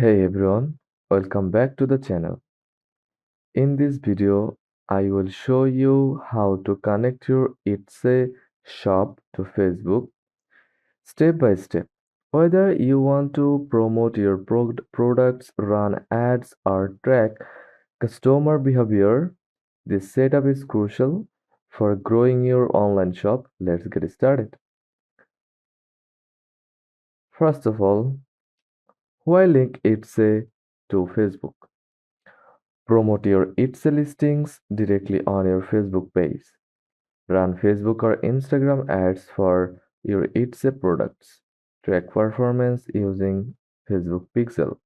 Hey everyone, welcome back to the channel. In this video, I will show you how to connect your Etsy shop to Facebook step by step. Whether you want to promote your products, run ads, or track customer behavior, this setup is crucial for growing your online shop. Let's get started. First of all, why link Etsy to Facebook? Promote your Etsy listings directly on your Facebook page. Run Facebook or Instagram ads for your Etsy products. Track performance using Facebook Pixel.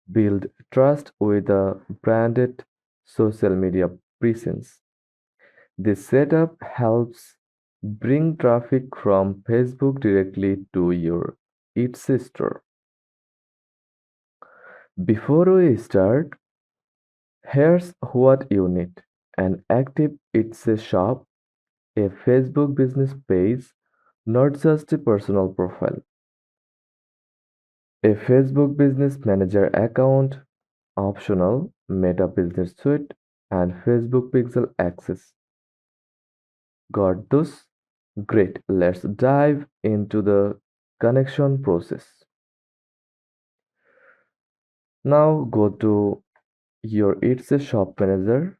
Build trust with a branded social media presence. This setup helps bring traffic from Facebook directly to your Etsy store. Before we start, here's what you need: an active Etsy shop, a Facebook business page, not just a personal profile, a Facebook Business Manager account, optional, Meta Business Suite, and Facebook Pixel access. Got those? Great. Let's dive into the connection process. Now go to your Etsy Shop Manager,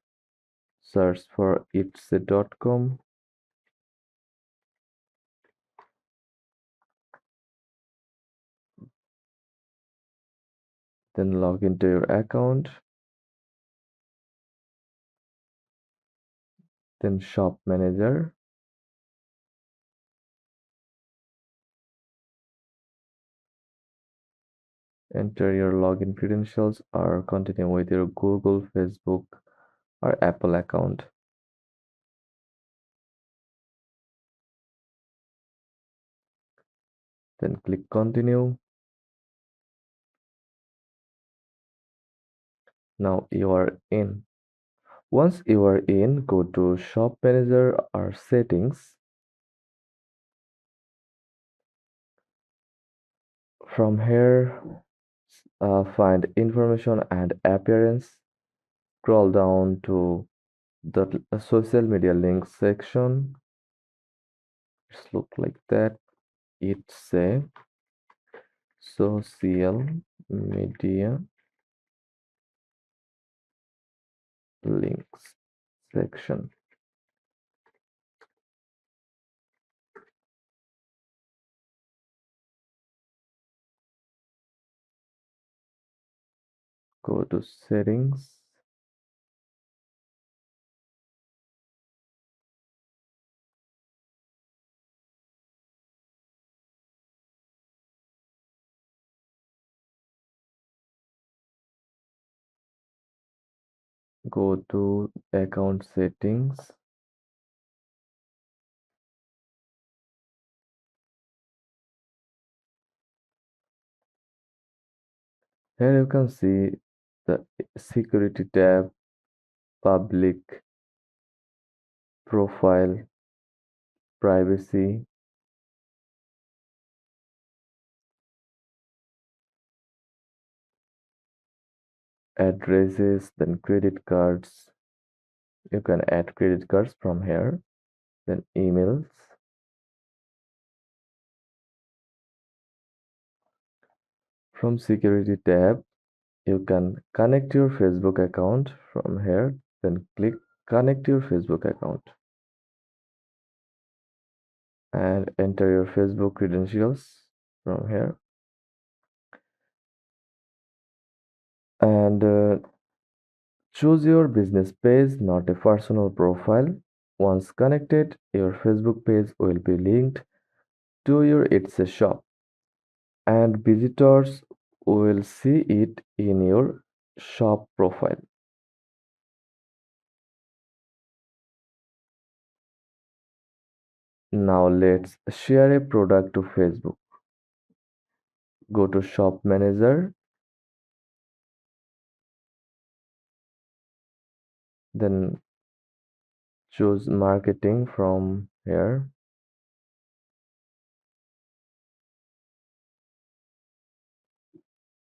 search for Etsy.com, then log into your account, then Shop Manager. Enter your login credentials or continue with your Google, Facebook, or Apple account. Then click continue. Now you are in. Once you are in, go to Shop Manager or Settings. From here, find Information and Appearance. Scroll down to the social media links section. It's look like that. It's a social media links section. Go to settings. Go to account settings. Here you can see the security tab, public, profile, privacy, addresses, then credit cards. You can add credit cards from here, then emails. From security tab, you can connect your Facebook account from here, then click connect your Facebook account and enter your Facebook credentials from here. And choose your business page, not a personal profile. Once connected, your Facebook page will be linked to your Etsy shop, and visitors will see it in your shop profile. Now let's share a product to Facebook. Go to Shop Manager, then choose Marketing from here.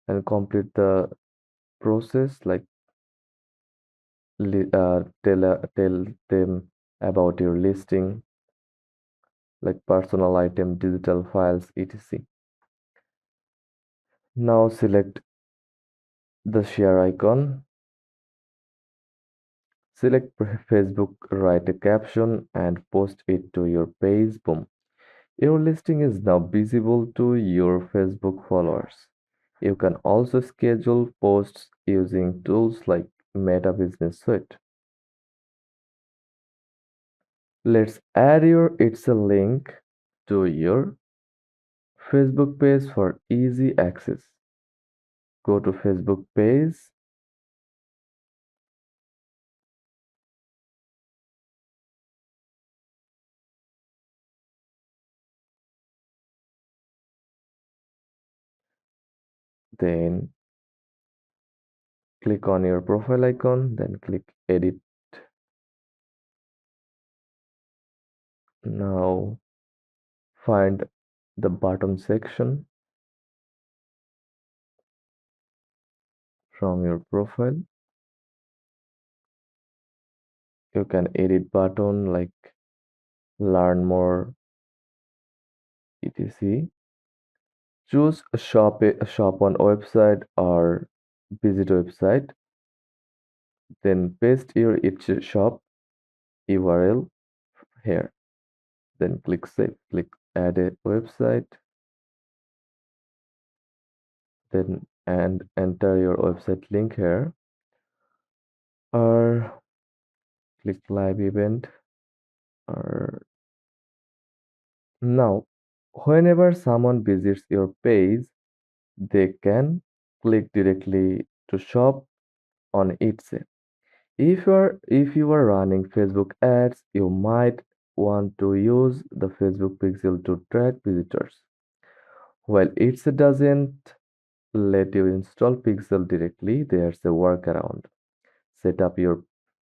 and complete the process like tell them about your listing like personal item, digital files, etc. Now select the share icon, select Facebook, write a caption and post it to your page. Boom. Your listing is now visible to your Facebook followers. You can also schedule posts using tools like Meta Business Suite. Let's add your it's a link to your Facebook page for easy access. Go to Facebook page, then click on your profile icon, then click edit. Now find the bottom section from your profile. You can edit button like learn more, etc. Choose a shop on website or visit website. Then paste your each shop URL here. Then click save. Click add a website. Then and enter your website link here. Or click live event. Or now, whenever someone visits your page, they can click directly to shop on its. If you are running Facebook ads, you might want to use the Facebook pixel to track visitors. While it doesn't let you install pixel directly, there's a workaround. Set up your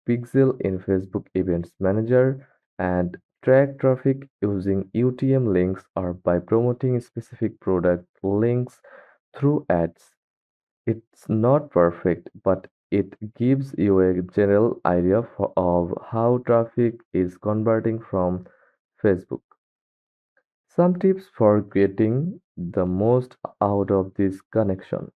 pixel in Facebook Events Manager and track traffic using UTM links or by promoting specific product links through ads. It's not perfect, but it gives you a general idea of how traffic is converting from Facebook. Some tips for getting the most out of this connection.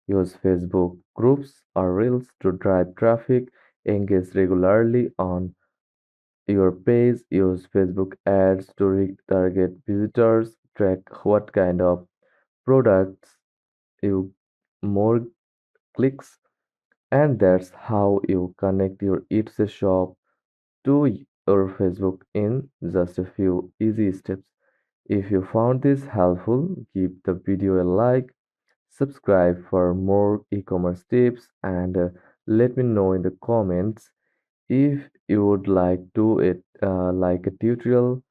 Use Facebook groups or reels to drive traffic. Engage regularly on your page. Use Facebook ads to retarget visitors. Track what kind of products you more clicks. And that's how you connect your It's a Shop to your Facebook in just a few easy steps. If you found this helpful, give the video a like, subscribe for more e-commerce tips, and let me know in the comments if you would like to it like a tutorial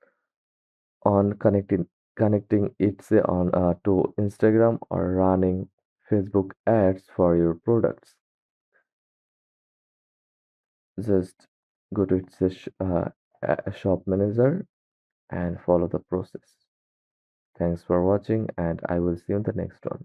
on connecting Etsy on to Instagram or running Facebook ads for your products. Just go to a shop manager and follow the process. Thanks for watching, and I will see you in the next one.